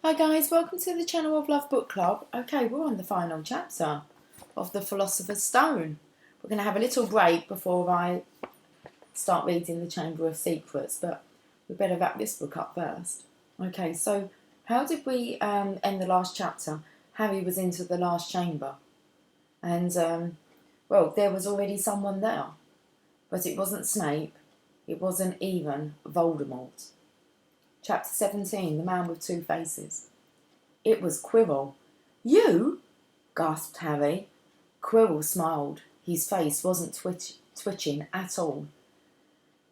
Hi guys, welcome to the Channel of Love Book Club. Okay, we're on the final chapter of The Philosopher's Stone. We're going to have a little break before I start reading The Chamber of Secrets, but we better wrap this book up first. Okay, so how did we end the last chapter? Harry was into the last chamber and, well, there was already someone there. But it wasn't Snape, it wasn't even Voldemort. Chapter 17, The Man with Two Faces. It was Quirrell. You? Gasped Harry. Quirrell smiled. His face wasn't twitching at all.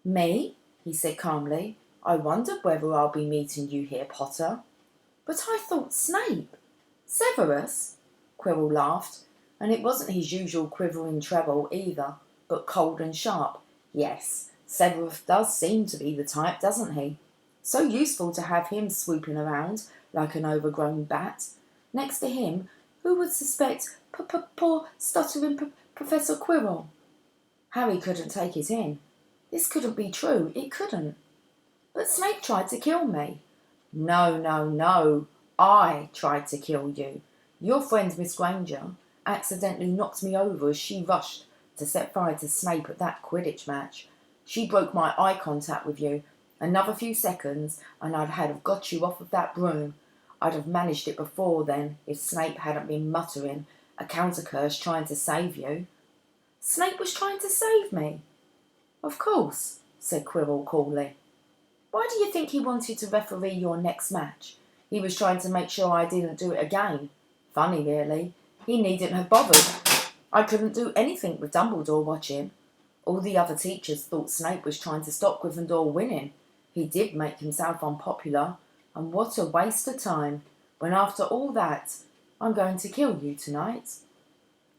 Me? He said calmly. I wondered whether I'll be meeting you here, Potter. But I thought Snape. Severus? Quirrell laughed, and it wasn't his usual quivering treble either, but cold and sharp. Yes, Severus does seem to be the type, doesn't he? So useful to have him swooping around like an overgrown bat. Next to him, who would suspect poor stuttering Professor Quirrell? Harry couldn't take it in. This couldn't be true. It couldn't. But Snape tried to kill me. No. I tried to kill you. Your friend Miss Granger accidentally knocked me over as she rushed to set fire to Snape at that Quidditch match. She broke my eye contact with you. Another few seconds and I'd have got you off of that broom. I'd have managed it before then if Snape hadn't been muttering a counter curse trying to save you. Snape was trying to save me. Of course, said Quirrell coolly. Why do you think he wanted to referee your next match? He was trying to make sure I didn't do it again. Funny, really. He needn't have bothered. I couldn't do anything with Dumbledore watching. All the other teachers thought Snape was trying to stop Gryffindor winning. He did make himself unpopular, and what a waste of time, when after all that, I'm going to kill you tonight.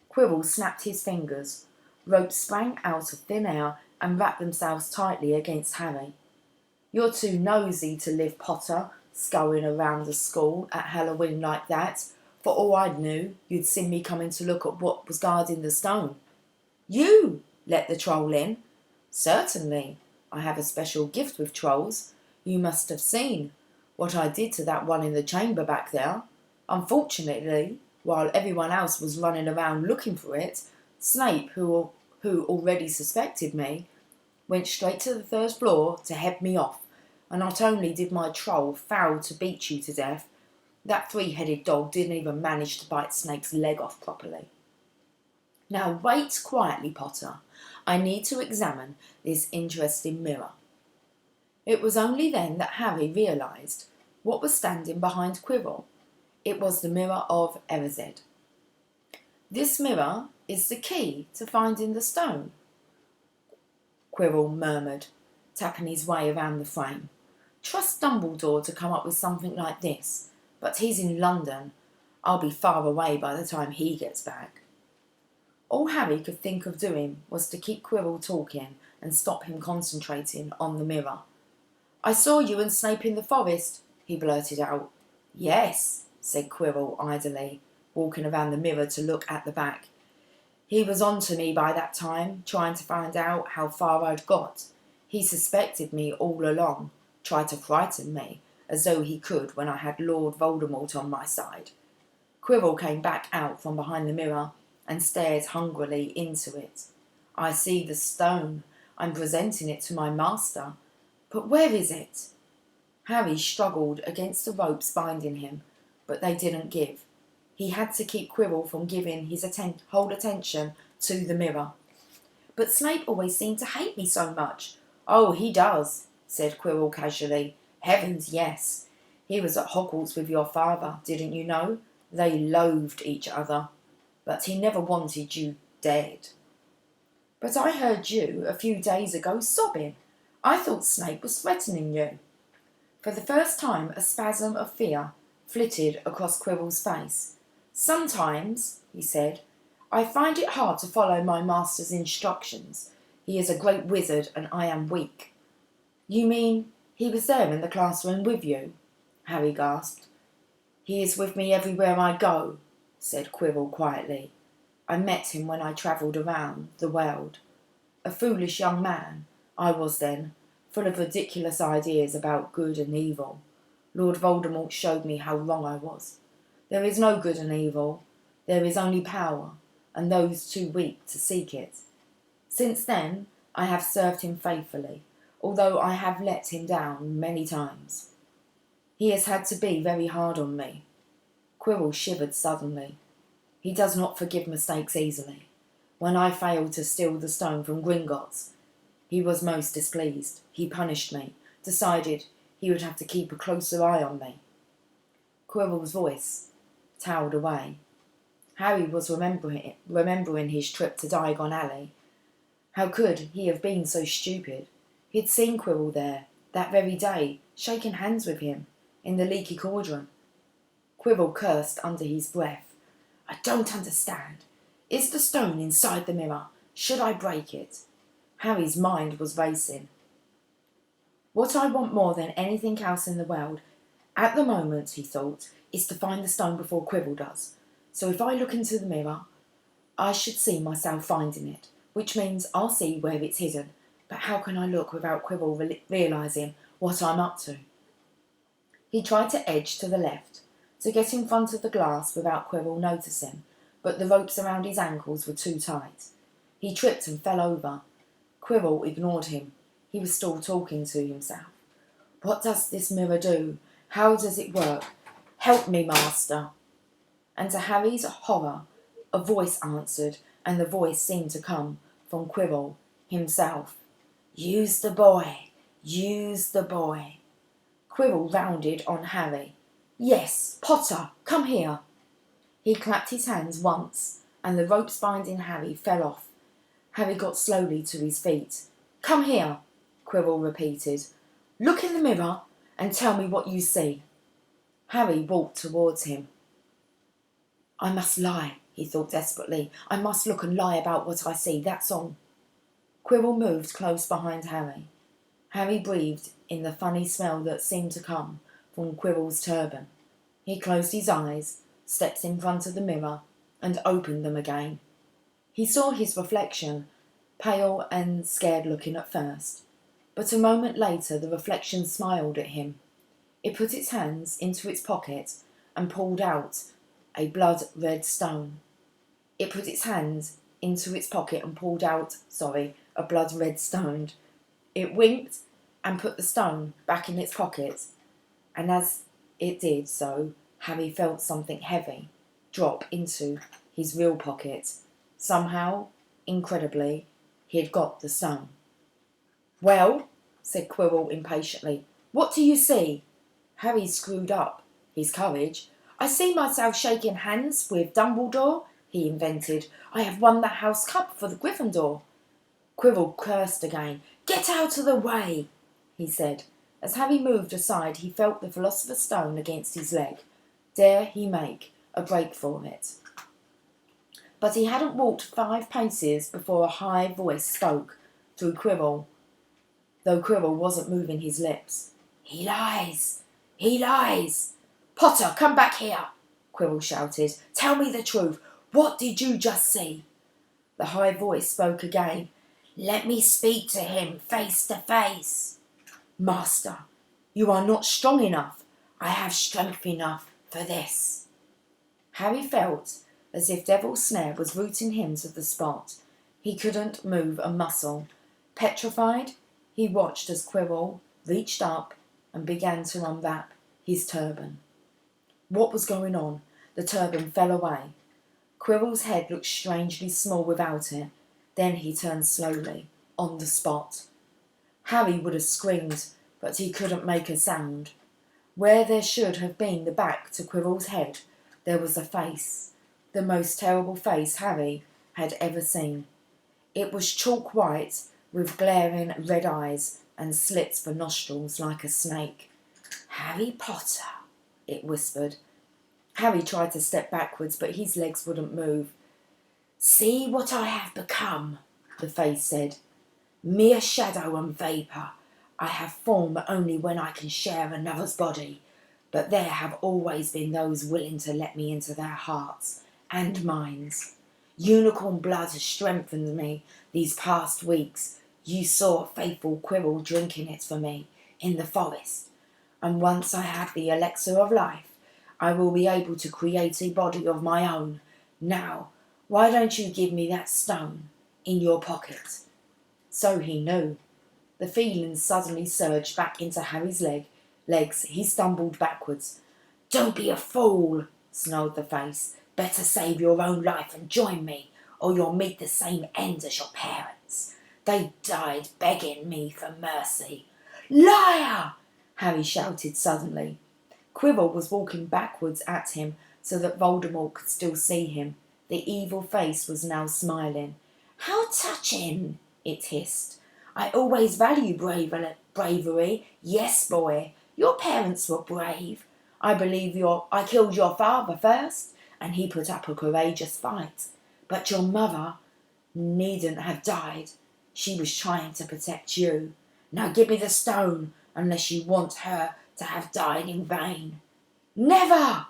Quirrell snapped his fingers. Ropes sprang out of thin air and wrapped themselves tightly against Harry. You're too nosy to live, Potter, scurrying around the school at Halloween like that. For all I knew, you'd seen me coming to look at what was guarding the stone. You let the troll in? Certainly. I have a special gift with trolls. You must have seen what I did to that one in the chamber back there. Unfortunately, while everyone else was running around looking for it, Snape, who already suspected me, went straight to the third floor to head me off, and not only did my troll fail to beat you to death, that three-headed dog didn't even manage to bite Snape's leg off properly. Now wait quietly, Potter. I need to examine this interesting mirror. It was only then that Harry realised what was standing behind Quirrell. It was the mirror of Erised. This mirror is the key to finding the stone, Quirrell murmured, tapping his way around the frame. Trust Dumbledore to come up with something like this, but he's in London. I'll be far away by the time he gets back. All Harry could think of doing was to keep Quirrell talking and stop him concentrating on the mirror. I saw you and Snape in the forest, he blurted out. Yes, said Quirrell idly, walking around the mirror to look at the back. He was on to me by that time, trying to find out how far I'd got. He suspected me all along, tried to frighten me, as though he could when I had Lord Voldemort on my side. Quirrell came back out from behind the mirror and stared hungrily into it. I see the stone. I'm presenting it to my master. But where is it? Harry struggled against the ropes binding him, but they didn't give. He had to keep Quirrell from giving his whole attention to the mirror. But Snape always seemed to hate me so much. Oh, he does, said Quirrell casually. Heavens, yes. He was at Hogwarts with your father, didn't you know? They loathed each other. But he never wanted you dead. But I heard you a few days ago sobbing. I thought Snape was threatening you. For the first time, a spasm of fear flitted across Quirrell's face. Sometimes, he said, I find it hard to follow my master's instructions. He is a great wizard and I am weak. You mean he was there in the classroom with you? Harry gasped. He is with me everywhere I go, said Quirrell quietly. I met him when I travelled around the world. A foolish young man, I was then, full of ridiculous ideas about good and evil. Lord Voldemort showed me how wrong I was. There is no good and evil. There is only power, and those too weak to seek it. Since then, I have served him faithfully, although I have let him down many times. He has had to be very hard on me. Quirrell shivered suddenly. He does not forgive mistakes easily. When I failed to steal the stone from Gringotts, he was most displeased. He punished me, decided he would have to keep a closer eye on me. Quirrell's voice towered away. Harry was remembering his trip to Diagon Alley. How could he have been so stupid? He'd seen Quirrell there, that very day, shaken hands with him, in the leaky cauldron. Quirrell cursed under his breath. I don't understand. Is the stone inside the mirror? Should I break it? Harry's mind was racing. What I want more than anything else in the world, at the moment, he thought, is to find the stone before Quirrell does. So if I look into the mirror, I should see myself finding it, which means I'll see where it's hidden. But how can I look without Quirrell realising what I'm up to? He tried to edge to the left, to get in front of the glass without Quirrell noticing, but the ropes around his ankles were too tight. He tripped and fell over. Quirrell ignored him. He was still talking to himself. What does this mirror do? How does it work? Help me, master. And to Harry's horror, a voice answered, and the voice seemed to come from Quirrell himself. Use the boy. Use the boy. Quirrell rounded on Harry. Yes, Potter, come here. He clapped his hands once, and the ropes binding Harry fell off. Harry got slowly to his feet. Come here, Quirrell repeated. Look in the mirror and tell me what you see. Harry walked towards him. I must lie, he thought desperately. I must look and lie about what I see, that's all. Quirrell moved close behind Harry. Harry breathed in the funny smell that seemed to come from Quirrell's turban. He closed his eyes, stepped in front of the mirror, and opened them again. He saw his reflection, pale and scared-looking at first, but a moment later the reflection smiled at him. It put its hands into its pocket and pulled out a blood-red stone. It put its hands into its pocket and pulled out, a blood-red stone. It winked and put the stone back in its pocket, and as it did so, Harry felt something heavy drop into his real pocket. Somehow, incredibly, he had got the stone. Well, said Quirrell impatiently, what do you see? Harry screwed up his courage. I see myself shaking hands with Dumbledore, he invented. I have won the House Cup for the Gryffindor. Quirrell cursed again. Get out of the way, he said. As Harry moved aside, he felt the Philosopher's Stone against his leg. Dare he make a break for it? But he hadn't walked 5 paces before a high voice spoke through Quirrell, though Quirrell wasn't moving his lips. He lies! He lies! Potter, come back here! Quirrell shouted. Tell me the truth. What did you just see? The high voice spoke again. Let me speak to him face to face. Master, you are not strong enough. I have strength enough for this. Harry felt as if Devil's Snare was rooting him to the spot. He couldn't move a muscle. Petrified, he watched as Quirrell reached up and began to unwrap his turban. What was going on? The turban fell away. Quirrell's head looked strangely small without it. Then he turned slowly, on the spot. Harry would have screamed, but he couldn't make a sound. Where there should have been the back to Quirrell's head, there was a face, the most terrible face Harry had ever seen. It was chalk white, with glaring red eyes and slits for nostrils like a snake. Harry Potter, it whispered. Harry tried to step backwards, but his legs wouldn't move. See what I have become, the face said. Mere shadow and vapour. I have form only when I can share another's body, but there have always been those willing to let me into their hearts and minds. Unicorn blood has strengthened me these past weeks. You saw faithful Quirrell drinking it for me in the forest. and once I have the elixir of life, I will be able to create a body of my own. Now, why don't you give me that stone in your pocket?" So he knew. The feelings suddenly surged back into Harry's legs. He stumbled backwards. "Don't be a fool," snarled the face. "Better save your own life and join me, or you'll meet the same end as your parents. They died begging me for mercy." "Liar!" Harry shouted suddenly. Quirrell was walking backwards at him so that Voldemort could still see him. The evil face was now smiling. "How touching!" it hissed. "I always value bravery. Yes, boy, your parents were brave. I believe I killed your father first, and he put up a courageous fight. But your mother needn't have died. She was trying to protect you. Now give me the stone, unless you want her to have died in vain." "Never!"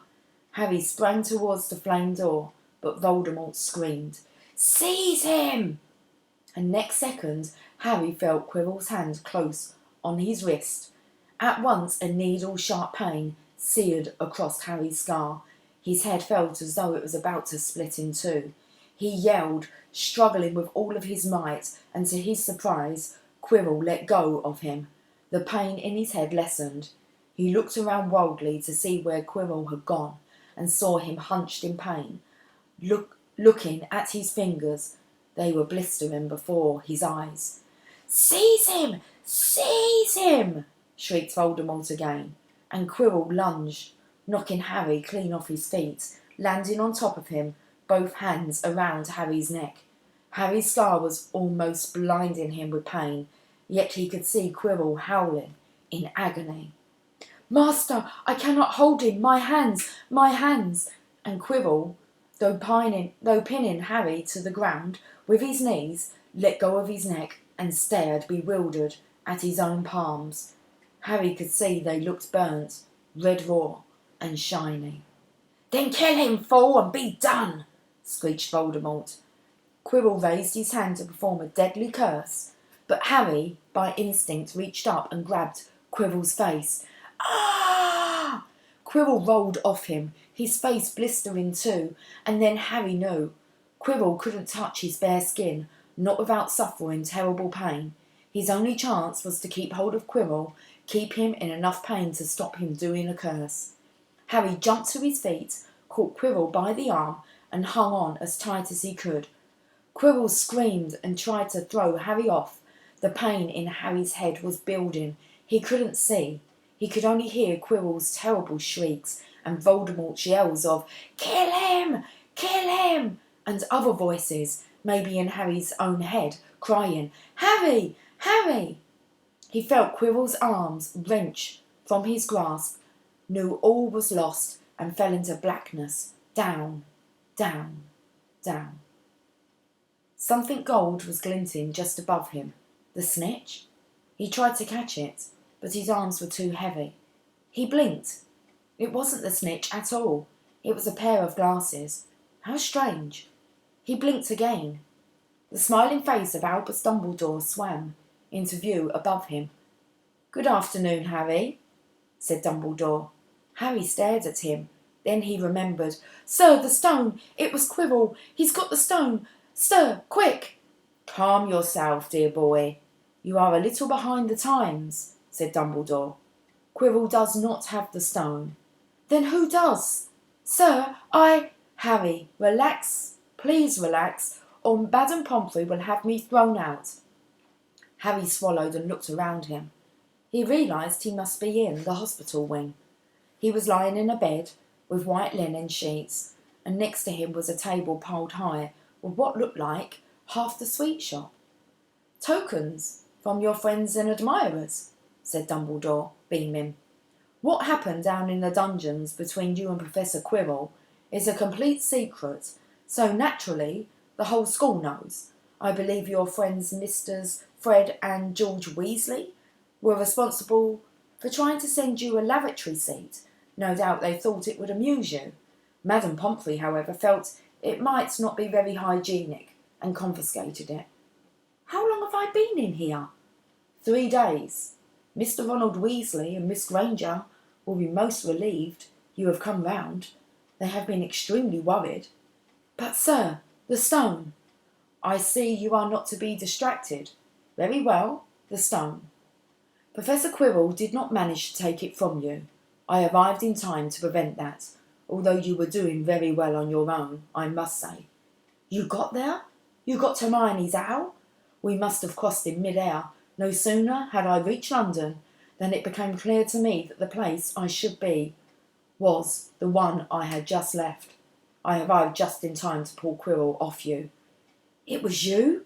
Harry sprang towards the flame door, but Voldemort screamed, "Seize him!" And next second, Harry felt Quirrell's hand close on his wrist. At once, a needle-sharp pain seared across Harry's scar. His head felt as though it was about to split in two. He yelled, struggling with all of his might, and to his surprise, Quirrell let go of him. The pain in his head lessened. He looked around wildly to see where Quirrell had gone, and saw him hunched in pain, looking at his fingers. They were blistering before his eyes. "Seize him! Seize him!" shrieked Voldemort again, and Quirrell lunged, knocking Harry clean off his feet, landing on top of him, both hands around Harry's neck. Harry's scar was almost blinding him with pain, yet he could see Quirrell howling in agony. "Master, I cannot hold him! My hands! My hands!" And Quirrell, though pinning Harry to the ground with his knees, let go of his neck and stared bewildered at his own palms. Harry could see they looked burnt, red raw, and shiny. "Then kill him, fool, and be done!" screeched Voldemort. Quirrell raised his hand to perform a deadly curse, but Harry, by instinct, reached up and grabbed Quirrell's face. "Ah!" Quirrell rolled off him, his face blistering too, and then Harry knew. Quirrell couldn't touch his bare skin, not without suffering terrible pain. His only chance was to keep hold of Quirrell, keep him in enough pain to stop him doing a curse. Harry jumped to his feet, caught Quirrell by the arm, and hung on as tight as he could. Quirrell screamed and tried to throw Harry off. The pain in Harry's head was building. He couldn't see. He could only hear Quirrell's terrible shrieks and Voldemort's yells of "Kill him! Kill him!" and other voices, maybe in Harry's own head, crying, "Harry! Harry!" He felt Quirrell's arms wrench from his grasp, knew all was lost, and fell into blackness, down, down, down. Something gold was glinting just above him. The snitch? He tried to catch it, but his arms were too heavy. He blinked. It wasn't the snitch at all. It was a pair of glasses. How strange. He blinked again. The smiling face of Albus Dumbledore swam into view above him. "Good afternoon, Harry," said Dumbledore. Harry stared at him. Then he remembered. "Sir, the stone! It was Quirrell! He's got the stone! Sir, quick!" "Calm yourself, dear boy. You are a little behind the times," said Dumbledore. "Quirrell does not have the stone." "Then who does?" "Sir, Harry, relax. Please relax, or Madame Pomfrey will have me thrown out." Harry swallowed and looked around him. He realised he must be in the hospital wing. He was lying in a bed with white linen sheets, and next to him was a table piled high with what looked like half the sweet shop. "Tokens from your friends and admirers," said Dumbledore, beaming. "What happened down in the dungeons between you and Professor Quirrell is a complete secret, so naturally the whole school knows. I believe your friends Misters Fred and George Weasley were responsible for trying to send you a lavatory seat. No doubt they thought it would amuse you. Madame Pomfrey, however, felt it might not be very hygienic and confiscated it." "How long have I been in here?" 3 days. Mr. Ronald Weasley and Miss Granger will be most relieved you have come round. They have been extremely worried. But, sir, the stone. I see you are not to be distracted. Very well, the stone. Professor Quirrell did not manage to take it from you. I arrived in time to prevent that, although you were doing very well on your own, I must say. You got there? You got to Hermione's owl? We must have crossed in mid-air. No sooner had I reached London than it became clear to me that the place I should be was the one I had just left. I arrived just in time to pull Quirrell off you. It was you?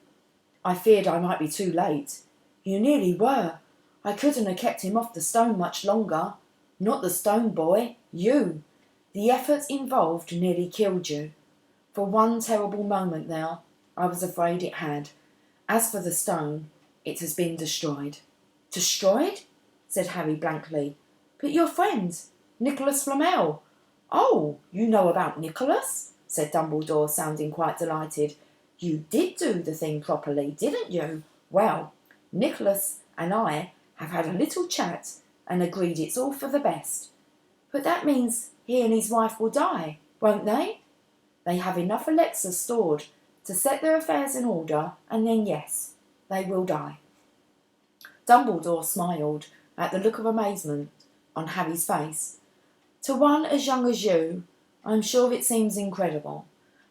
I feared I might be too late. You nearly were. I couldn't have kept him off the stone much longer. Not the stone, boy. You. The effort involved nearly killed you. For one terrible moment there, I was afraid it had. As for the stone, it has been destroyed. Destroyed? Said Harry blankly. But your friend, Nicholas Flamel. Oh, you know about Nicholas? Said Dumbledore, sounding quite delighted. You did do the thing properly, didn't you? Well, Nicholas and I have had a little chat and agreed it's all for the best. But that means he and his wife will die, won't they? They have enough elixirs stored to set their affairs in order, and then yes, they will die. Dumbledore smiled at the look of amazement on Harry's face. To one as young as you, I'm sure it seems incredible,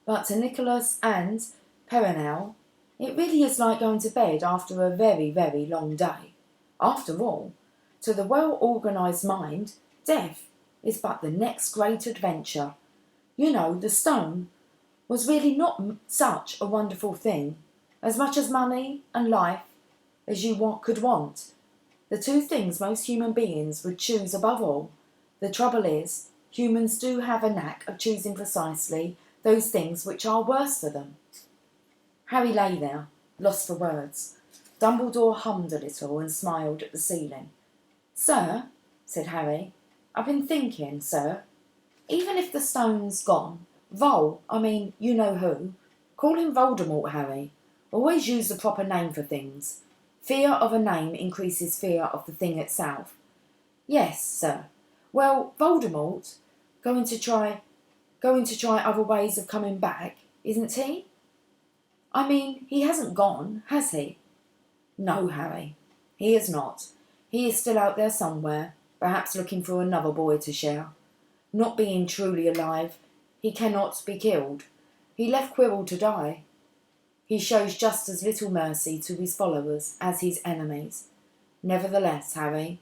but to Nicholas and Perenelle, it really is like going to bed after a very, very long day. After all, to the well-organised mind, death is but the next great adventure. You know, the stone was really not such a wonderful thing, as much as money and life as you could want. The two things most human beings would choose above all. The trouble is, humans do have a knack of choosing precisely those things which are worse for them. Harry lay there, lost for words. Dumbledore hummed a little and smiled at the ceiling. Sir, said Harry, I've been thinking, sir, even if the stone's gone, you know who. Call him Voldemort, Harry. Always use the proper name for things. Fear of a name increases fear of the thing itself. Yes, sir. Well, Voldemort, going to try other ways of coming back, isn't he? I mean, he hasn't gone, has he? No, Harry, he is not. He is still out there somewhere, perhaps looking for another boy to share. Not being truly alive, he cannot be killed. He left Quirrell to die. He shows just as little mercy to his followers as his enemies. Nevertheless, Harry,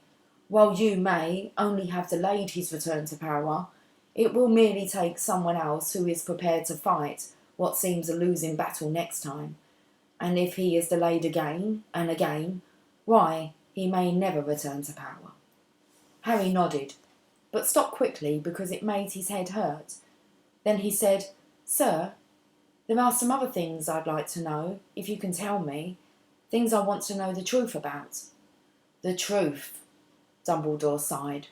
while you may only have delayed his return to power, it will merely take someone else who is prepared to fight what seems a losing battle next time. And if he is delayed again and again, why, he may never return to power. Harry nodded, but stopped quickly because it made his head hurt. Then he said, Sir, there are some other things I'd like to know, if you can tell me. Things I want to know the truth about. The truth, Dumbledore sighed.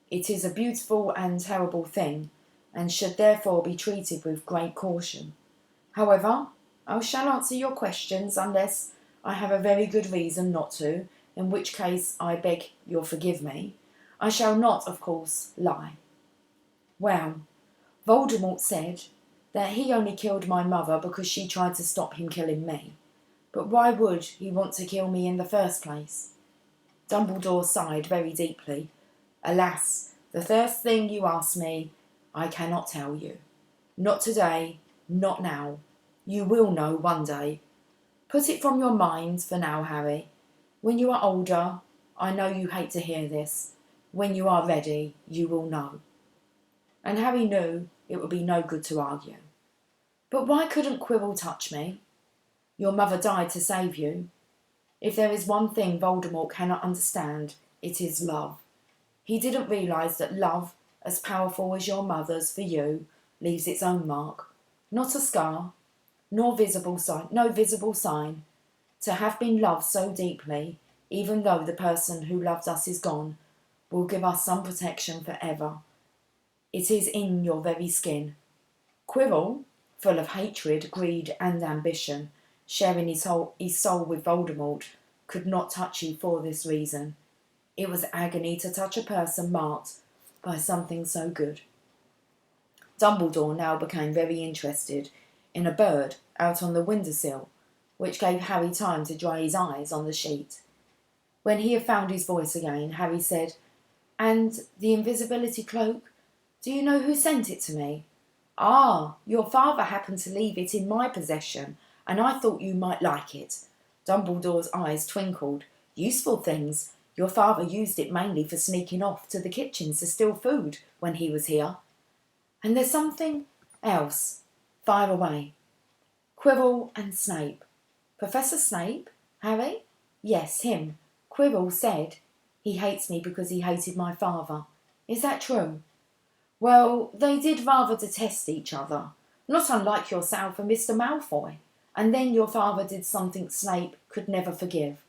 It is a beautiful and terrible thing, and should therefore be treated with great caution. However, I shall answer your questions unless I have a very good reason not to, in which case I beg you'll forgive me. I shall not, of course, lie. Well, Voldemort said that he only killed my mother because she tried to stop him killing me. But why would he want to kill me in the first place? Dumbledore sighed very deeply. Alas, the first thing you ask me, I cannot tell you. Not today, not now. You will know one day. Put it from your mind for now, Harry. When you are older, I know you hate to hear this. When you are ready, you will know. And Harry knew it would be no good to argue. But why couldn't Quirrell touch me? Your mother died to save you. If there is one thing Voldemort cannot understand, it is love. He didn't realise that love, as powerful as your mother's for you, leaves its own mark. Not a scar, no visible sign. To have been loved so deeply, even though the person who loved us is gone, will give us some protection forever. It is in your very skin. Quirrell, full of hatred, greed and ambition, sharing his soul with Voldemort, could not touch you for this reason. It was agony to touch a person marked by something so good. Dumbledore now became very interested in a bird out on the windowsill, which gave Harry time to dry his eyes on the sheet. When he had found his voice again, Harry said, "And the invisibility cloak? Do you know who sent it to me?" "Ah, your father happened to leave it in my possession, and I thought you might like it." Dumbledore's eyes twinkled. "Useful things. Your father used it mainly for sneaking off to the kitchens to steal food when he was here. And there's something else. Fire away." "Quirrell and Snape." "Professor Snape? Harry?" "Yes, him. Quirrell said he hates me because he hated my father. Is that true?" "Well, they did rather detest each other, not unlike yourself and Mr. Malfoy. And then your father did something Snape could never forgive."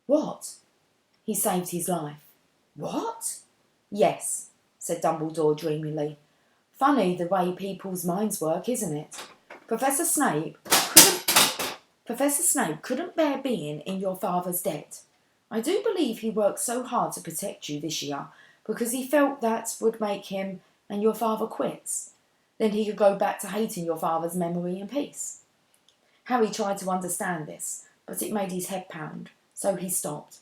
"What?" "He saved his life." "What?" "Yes," said Dumbledore dreamily. "Funny the way people's minds work, isn't it? Professor Snape couldn't bear being in your father's debt. I do believe he worked so hard to protect you this year because he felt that would make him and your father quits. Then he could go back to hating your father's memory in peace." Harry tried to understand this, but it made his head pound, so he stopped.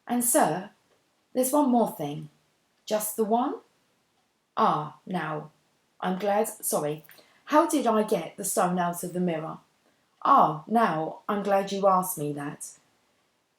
"And sir, there's one more thing." "Just the one?" "Ah, now, how did I get the stone out of the mirror?" "Ah, now, I'm glad you asked me that.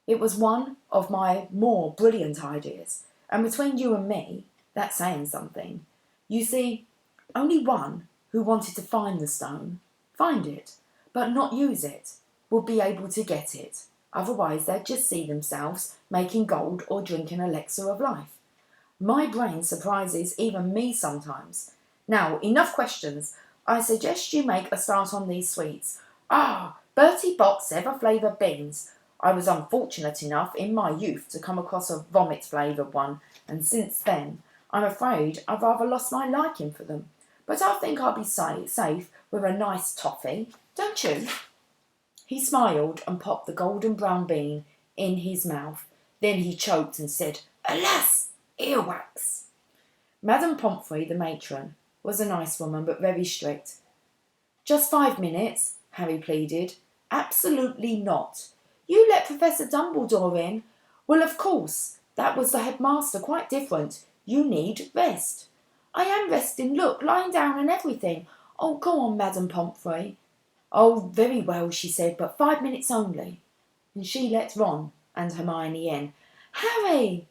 It was one of my more brilliant ideas, and between you and me, that's saying something. You see, only one who wanted to find it, but not use it, would be able to get it. Otherwise, they'd just see themselves making gold or drinking elixir of life. My brain surprises even me sometimes. Now, enough questions. I suggest you make a start on these sweets. Ah, Bertie Bott's ever-flavoured beans. I was unfortunate enough in my youth to come across a vomit-flavoured one, and since then, I'm afraid I've rather lost my liking for them. But I think I'll be safe with a nice toffee, don't you?" He smiled and popped the golden brown bean in his mouth. Then he choked and said, "Alas, earwax!" Madame Pomfrey, the matron, was a nice woman, but very strict. "Just 5 minutes," Harry pleaded. "Absolutely not. You let Professor Dumbledore in." "Well, of course, that was the headmaster, quite different. You need rest." "I am resting, look, lying down and everything." "Oh, go on, Madame Pomfrey." "Oh, very well," she said, "but 5 minutes only." And she let Ron and Hermione in. "Harry!"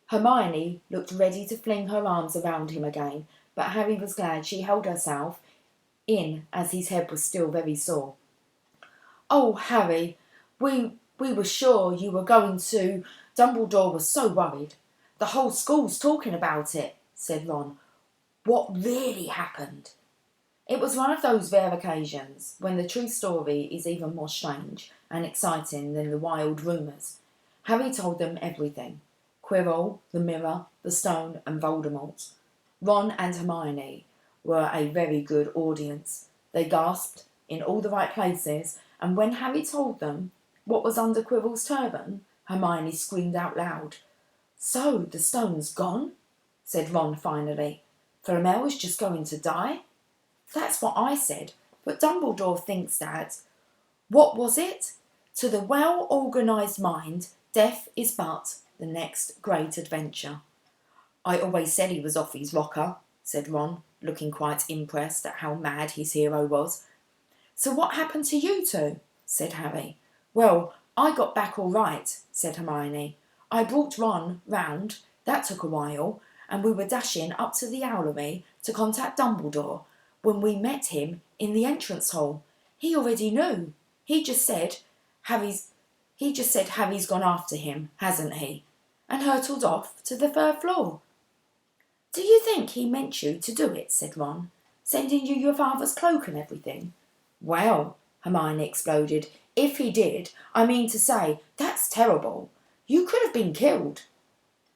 Hermione looked ready to fling her arms around him again, but Harry was glad she held herself in as his head was still very sore. "Oh, Harry, we were sure you were going to. Dumbledore was so worried. The whole school's talking about it," said Ron. "What really happened?" It was one of those rare occasions when the true story is even more strange and exciting than the wild rumours. Harry told them everything. Quirrell, the mirror, the stone and Voldemort. Ron and Hermione were a very good audience. They gasped in all the right places, and when Harry told them what was under Quirrell's turban, Hermione screamed out loud. "So, the stone's gone?" said Ron finally. "Flamel is just going to die?" "That's what I said, but Dumbledore thinks that—" "What was it? To the well-organised mind, death is but the next great adventure." "I always said he was off his rocker," said Ron, looking quite impressed at how mad his hero was. "So what happened to you two?" said Harry. "Well, I got back all right," said Hermione. "I brought Ron round. That took a while, and we were dashing up to the Owlery to contact Dumbledore when we met him in the entrance hall. He already knew. He just said Harry's gone after him, hasn't he? And hurtled off to the 3rd floor." "Do you think he meant you to do it?" said Ron. "Sending you your father's cloak and everything?" "Well," Hermione exploded, "if he did, I mean to say, that's terrible. You could have been killed."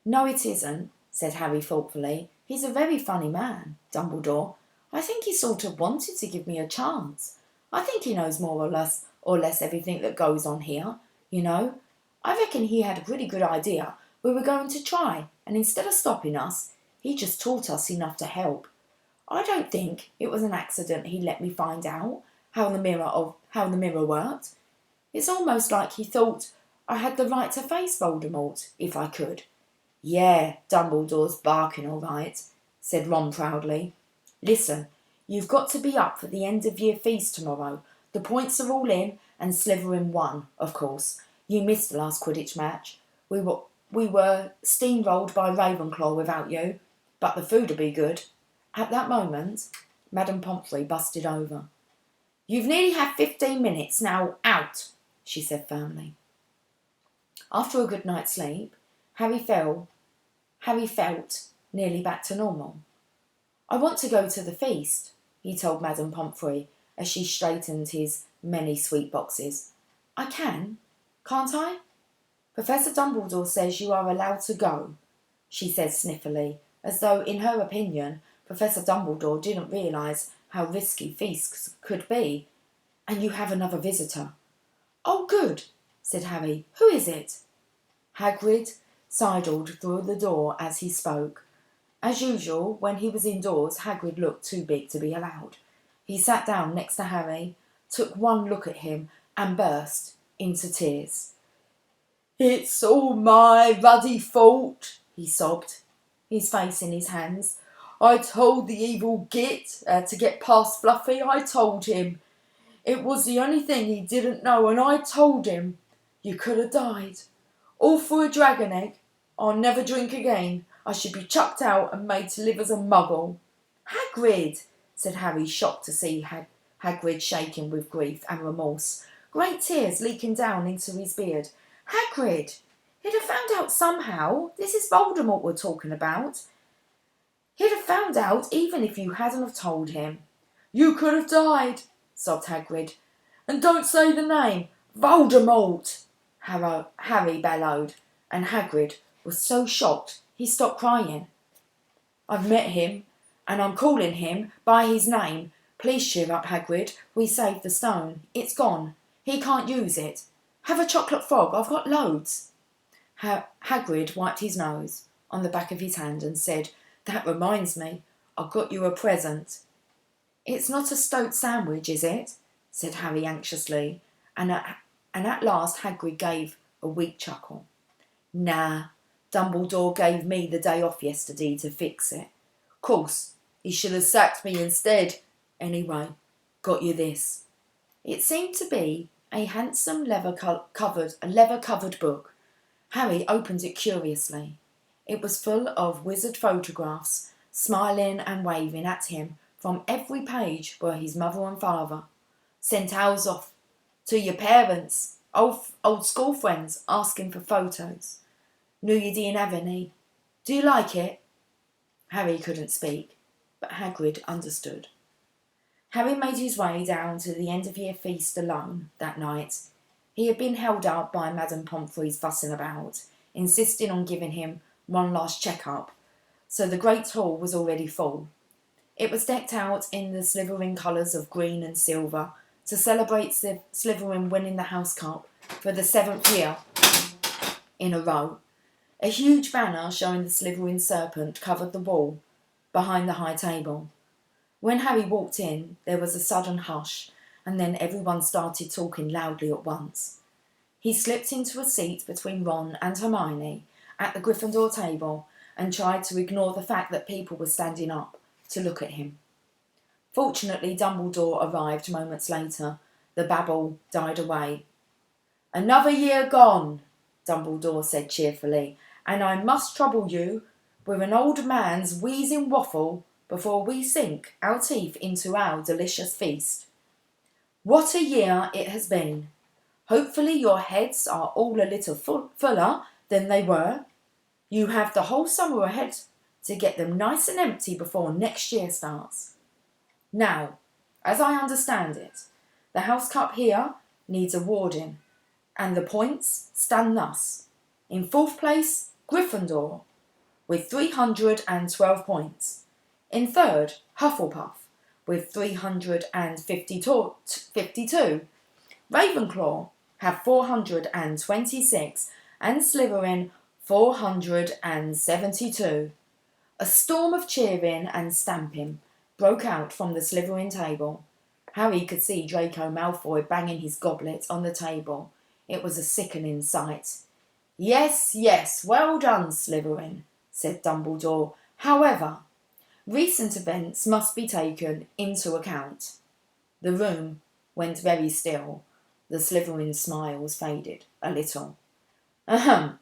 "No, it isn't," said Harry thoughtfully. "He's a very funny man, Dumbledore. I think he sort of wanted to give me a chance. I think he knows more or less everything that goes on here, you know. I reckon he had a pretty good idea We were going to try, and instead of stopping us, he just taught us enough to help. I don't think it was an accident he let me find out how the mirror worked. It's almost like he thought I had the right to face Voldemort, if I could. Yeah, Dumbledore's barking all right, said Ron proudly. Listen, you've got to be up for the end-of-year feast tomorrow. The points are all in, and Slytherin won, of course. You missed the last Quidditch match. We were steamrolled by Ravenclaw without you, but the food'll be good. At that moment, Madame Pomfrey busted over. You've nearly had 15 minutes, now out, she said firmly. After a good night's sleep, Harry felt nearly back to normal. I want to go to the feast, he told Madame Pomfrey as she straightened his many sweet boxes. I can, can't I? Professor Dumbledore says you are allowed to go, she said sniffily, as though, in her opinion, Professor Dumbledore didn't realise how risky feasts could be. And you have another visitor. Oh, good, said Harry. Who is it? Hagrid sidled through the door as he spoke. As usual, when he was indoors, Hagrid looked too big to be allowed. He sat down next to Harry, took one look at him, and burst into tears. It's all my ruddy fault, he sobbed, his face in his hands. I told the evil git to get past Fluffy. I told him. It was the only thing he didn't know, and I told him. You could have died. All for a dragon egg. I'll never drink again. I should be chucked out and made to live as a muggle. Hagrid, said Harry, shocked to see Hagrid shaking with grief and remorse, great tears leaking down into his beard. Hagrid, he'd have found out somehow. This is Voldemort we're talking about. He'd have found out even if you hadn't have told him. You could have died, sobbed Hagrid. And don't say the name. Voldemort, Harry bellowed, and Hagrid was so shocked he stopped crying. I've met him, and I'm calling him by his name. Please cheer up, Hagrid. We saved the stone. It's gone. He can't use it. Have a chocolate frog. I've got loads. Hagrid wiped his nose on the back of his hand and said, That reminds me, I've got you a present. It's not a stoat sandwich, is it? Said Harry anxiously, and at last Hagrid gave a weak chuckle. Nah, Dumbledore gave me the day off yesterday to fix it. Course, he should have sacked me instead. Anyway, got you this. It seemed to be a handsome leather-covered book. Harry opened it curiously. It was full of wizard photographs, smiling and waving at him. From every page were his mother and father. Sent ours off to your parents, old school friends asking for photos. Knew you didn't have any. Do you like it? Harry couldn't speak, but Hagrid understood. Harry made his way down to the end-of-year feast alone that night. He had been held up by Madame Pomfrey's fussing about, insisting on giving him one last check-up, so the great hall was already full. It was decked out in the Slytherin colours of green and silver to celebrate Slytherin winning the House Cup for the 7th year in a row. A huge banner showing the Slytherin serpent covered the wall behind the high table. When Harry walked in, there was a sudden hush, and then everyone started talking loudly at once. He slipped into a seat between Ron and Hermione at the Gryffindor table and tried to ignore the fact that people were standing up to look at him. Fortunately, Dumbledore arrived moments later. The babble died away. Another year gone, Dumbledore said cheerfully, and I must trouble you with an old man's wheezing waffle before we sink our teeth into our delicious feast. What a year it has been. Hopefully your heads are all a little fuller than they were. You have the whole summer ahead to get them nice and empty before next year starts. Now, as I understand it, the House Cup here needs awarding, and the points stand thus. In 4th place, Gryffindor, with 312 points. In 3rd, Hufflepuff, with 352. Ravenclaw have 426, and Slytherin 472. A storm of cheering and stamping broke out from the Slytherin table. Harry could see Draco Malfoy banging his goblet on the table. It was a sickening sight. Yes, yes, well done, Slytherin, said Dumbledore. However, recent events must be taken into account. The room went very still. The Slytherin smiles faded a little. Ahem,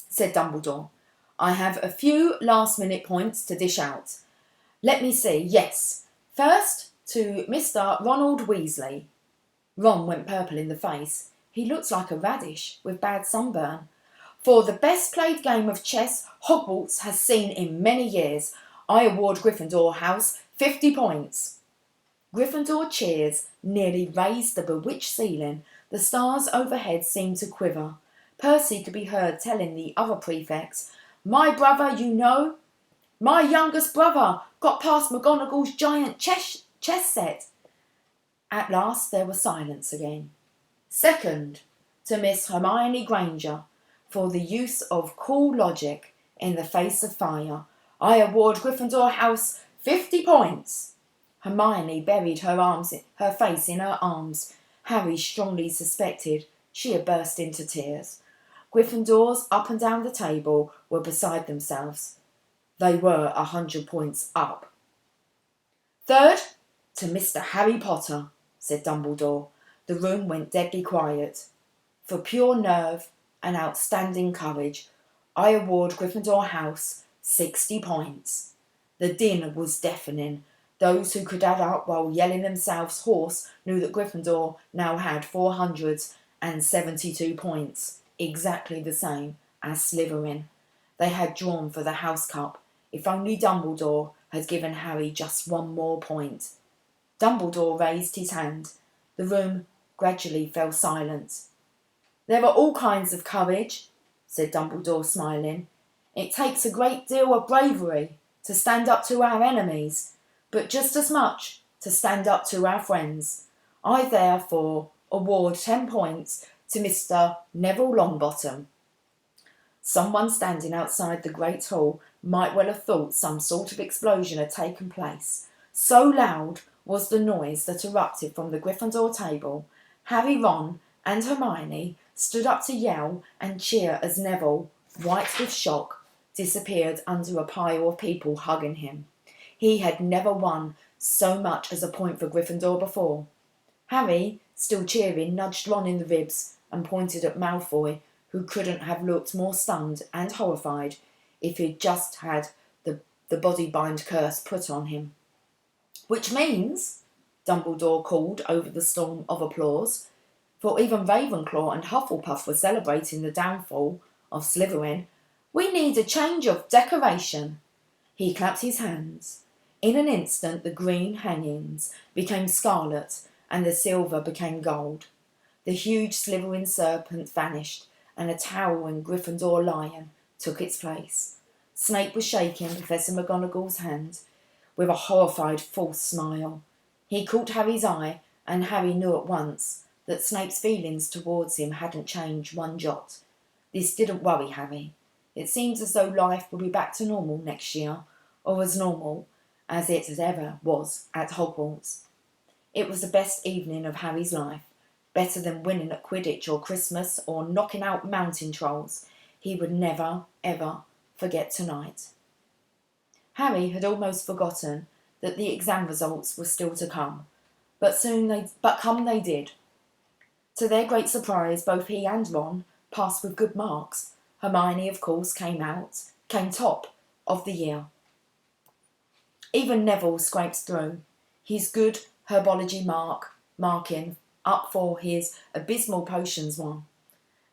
said Dumbledore. I have a few last-minute points to dish out. Let me see, yes. First, to Mr. Ronald Weasley. Ron went purple in the face. He looked like a radish with bad sunburn. For the best played game of chess Hogwarts has seen in many years, I award Gryffindor House 50 points. Gryffindor cheers nearly raised the bewitched ceiling. The stars overhead seemed to quiver. Percy could be heard telling the other prefects, My brother, you know, my youngest brother got past McGonagall's giant chess set. At last there was silence again. Second, to Miss Hermione Granger, for the use of cool logic in the face of fire, I award Gryffindor House 50 points. Hermione buried her face in her arms. Harry strongly suspected she had burst into tears. Gryffindors up and down the table were beside themselves. They were 100 points up. Third, to Mr. Harry Potter, said Dumbledore. The room went deadly quiet. For pure nerve and outstanding courage, I award Gryffindor House 60 points. The din was deafening. Those who could add up while yelling themselves hoarse knew that Gryffindor now had 472 points, exactly the same as Slytherin. They had drawn for the House Cup. If only Dumbledore had given Harry just one more point. Dumbledore raised his hand. The room gradually fell silent. There are all kinds of courage, said Dumbledore, smiling. It takes a great deal of bravery to stand up to our enemies, but just as much to stand up to our friends. I therefore award 10 points to Mr. Neville Longbottom. Someone standing outside the great hall might well have thought some sort of explosion had taken place. So loud was the noise that erupted from the Gryffindor table. Harry, Ron and Hermione stood up to yell and cheer as Neville, white with shock, disappeared under a pile of people hugging him. He had never won so much as a point for Gryffindor before. Harry, still cheering, nudged Ron in the ribs and pointed at Malfoy, who couldn't have looked more stunned and horrified if he'd just had the body-bind curse put on him. Which means, Dumbledore called over the storm of applause, for even Ravenclaw and Hufflepuff were celebrating the downfall of Slytherin, we need a change of decoration. He clapped his hands. In an instant the green hangings became scarlet and the silver became gold. The huge Slytherin serpent vanished and a towering Gryffindor lion took its place. Snape was shaking Professor McGonagall's hand with a horrified false smile. He caught Harry's eye, and Harry knew at once that Snape's feelings towards him hadn't changed one jot. This didn't worry Harry. It seemed as though life would be back to normal next year, or as normal as it ever was at Hogwarts. It was the best evening of Harry's life, better than winning at Quidditch or Christmas or knocking out mountain trolls. He would never, ever forget tonight. Harry had almost forgotten that the exam results were still to come, but come they did. To their great surprise, both he and Ron passed with good marks. Hermione, of course, came top of the year. Even Neville scraped through, his good herbology marking up for his abysmal potions one.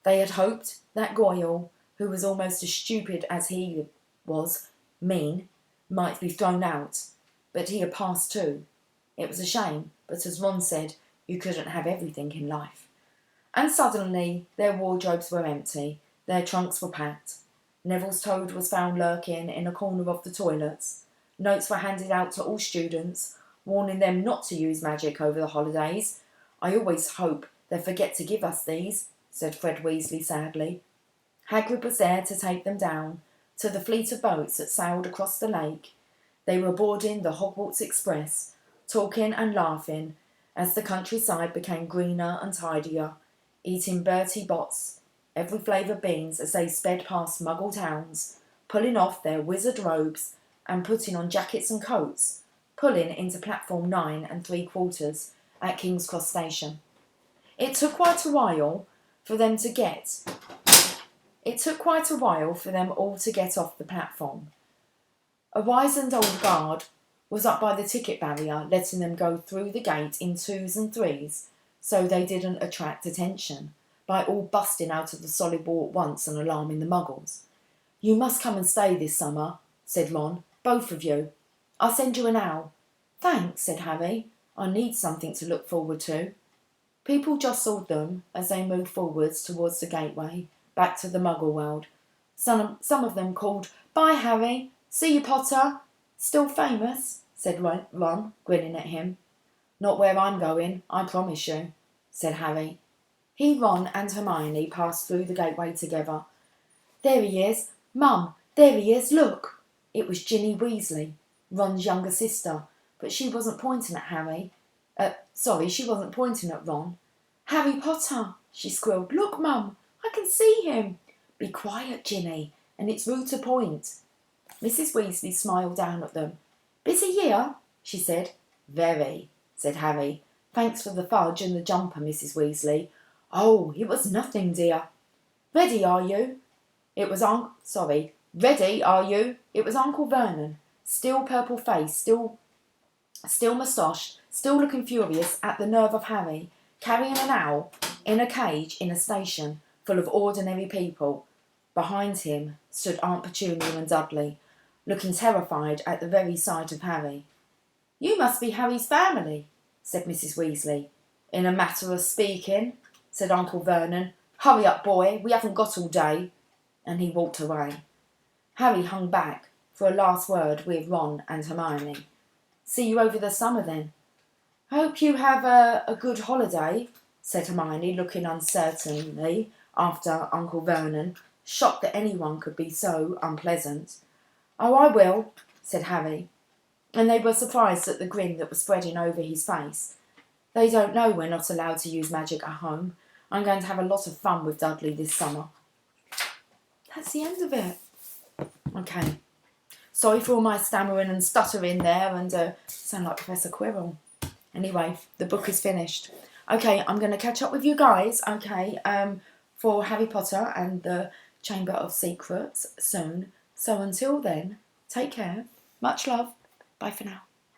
They had hoped that Goyle, who was almost as stupid as he was mean, might be thrown out, but he had passed too. It was a shame, but as Ron said, you couldn't have everything in life. And suddenly their wardrobes were empty, their trunks were packed. Neville's toad was found lurking in a corner of the toilets. Notes were handed out to all students, warning them not to use magic over the holidays. I always hope they forget to give us these, said Fred Weasley sadly. Hagrid was there to take them down to the fleet of boats that sailed across the lake. They were boarding the Hogwarts Express, talking and laughing as the countryside became greener and tidier, eating Bertie Bott's every flavour beans as they sped past Muggle towns, pulling off their wizard robes and putting on jackets and coats, pulling into platform 9 3/4 at King's Cross Station. It took quite a while for them all to get off the platform. A wizened old guard was up by the ticket barrier, letting them go through the gate in 2s and 3s, so they didn't attract attention by all busting out of the solid wall at once and alarming the Muggles. "You must come and stay this summer," said Ron. "Both of you. I'll send you an owl." "Thanks," said Harry. "I need something to look forward to." People jostled them as they moved forwards towards the gateway, back to the Muggle world. Some of them called, "Bye, Harry. See you, Potter." "Still famous?" said Ron, grinning at him. "Not where I'm going, I promise you," said Harry. He, Ron and Hermione passed through the gateway together. "There he is. Mum, there he is, look." It was Ginny Weasley, Ron's younger sister, but she wasn't pointing at Harry. She wasn't pointing at Ron. "Harry Potter," she squealed. "Look, Mum, I can see him." "Be quiet, Ginny, and it's rude to point." Mrs. Weasley smiled down at them. "Busy here?" she said. "Very," said Harry. "Thanks for the fudge and the jumper, Mrs. Weasley." "Oh, it was nothing, dear." "Ready, are you?" Ready, are you? It was Uncle Vernon, still purple faced, still moustached, still looking furious at the nerve of Harry, carrying an owl in a cage in a station full of ordinary people. Behind him stood Aunt Petunia and Dudley, looking terrified at the very sight of Harry. "You must be Harry's family," said Mrs. Weasley. "In a matter of speaking," said Uncle Vernon. "Hurry up, boy, we haven't got all day." And he walked away. Harry hung back for a last word with Ron and Hermione. "See you over the summer then." "Hope you have a good holiday," said Hermione, looking uncertainly after Uncle Vernon, shocked that anyone could be so unpleasant. "Oh, I will," said Harry, and they were surprised at the grin that was spreading over his face. "They don't know we're not allowed to use magic at home. I'm going to have a lot of fun with Dudley this summer." That's the end of it. Okay. Sorry for all my stammering and stuttering there and sound like Professor Quirrell. Anyway, the book is finished. Okay, I'm going to catch up with you guys, for Harry Potter and the Chamber of Secrets soon. So until then, take care. Much love. Bye for now.